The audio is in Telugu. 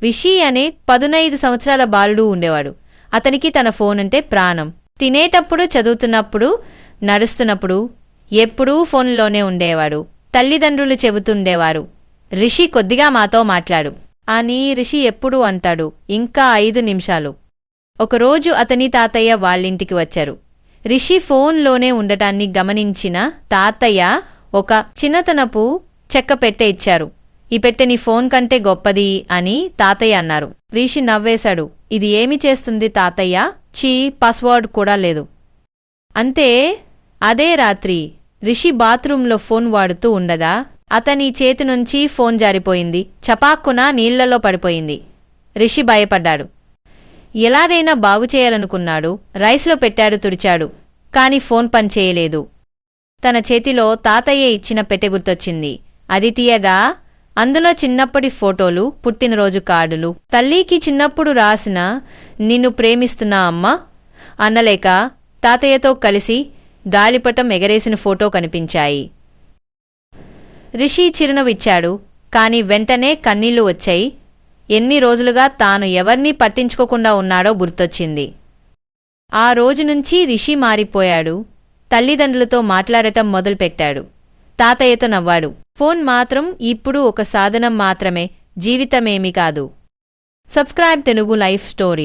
రిషి అనే 15 సంవత్సరాల బాలుడు ఉండేవాడు. అతనికి తన ఫోన్ అంటే ప్రాణం. తినేటప్పుడు, చదువుతున్నప్పుడు, నడుస్తున్నప్పుడు ఎప్పుడూ ఫోన్లోనే ఉండేవాడు. తల్లిదండ్రులు చెబుతుండేవారు, రిషి కొద్దిగా మాతో మాట్లాడు అని. రిషి ఎప్పుడూ అంటాడు, ఇంకా 5 నిమిషాలు. ఒకరోజు అతని తాతయ్య వాళ్ళింటికి వచ్చారు. రిషి ఫోన్లోనే ఉండటాన్ని గమనించిన తాతయ్య ఒక చిన్నతనపు చెక్క పెట్టె ఇచ్చారు. ఈ పెట్టె నీ ఫోన్ కంటే గొప్పది అని తాతయ్య అన్నారు. రిషి నవ్వేశాడు. ఇది ఏమి చేస్తుంది తాతయ్య? పాస్వర్డ్ కూడా లేదు. అంతే. అదే రాత్రి రిషి బాత్రూంలో ఫోన్ వాడుతూ ఉండగా అతని చేతి నుంచి ఫోన్ జారిపోయింది. చపాక్కున నీళ్లలో పడిపోయింది. రిషి భయపడ్డాడు. ఎలాగైనా బాగుచేయాలనుకున్నాడు. రైస్లో పెట్టాడు, తుడిచాడు. కాని ఫోన్ పనిచేయలేదు. తన చేతిలో తాతయ్య ఇచ్చిన పెట్టె గుర్తొచ్చింది. అది తీయగా అందులో చిన్నప్పటి ఫోటోలు, పుట్టినరోజు కార్డులు, తల్లికి చిన్నప్పుడు రాసిన నిన్ను ప్రేమిస్తున్నా అమ్మా అన్నలేక తాతయ్యతో కలిసి గాలిపటం ఎగరేసిన ఫోటో కనిపించాయి. రిషి చిరునవ్విచ్చాడు. కాని వెంటనే కన్నీళ్లు వచ్చాయి. ఎన్ని రోజులుగా తాను ఎవర్నీ పట్టించుకోకుండా ఉన్నాడో గుర్తొచ్చింది. ఆ రోజునుంచి రిషి మారిపోయాడు. తల్లిదండ్రులతో మాట్లాడటం మొదలుపెట్టాడు. తాతయ్యతో నవ్వాడు. ఫోన్ మాత్రం ఇప్పుడు ఒక సాధనం మాత్రమే, జీవితమేమీ కాదు. Subscribe Telugu life stories.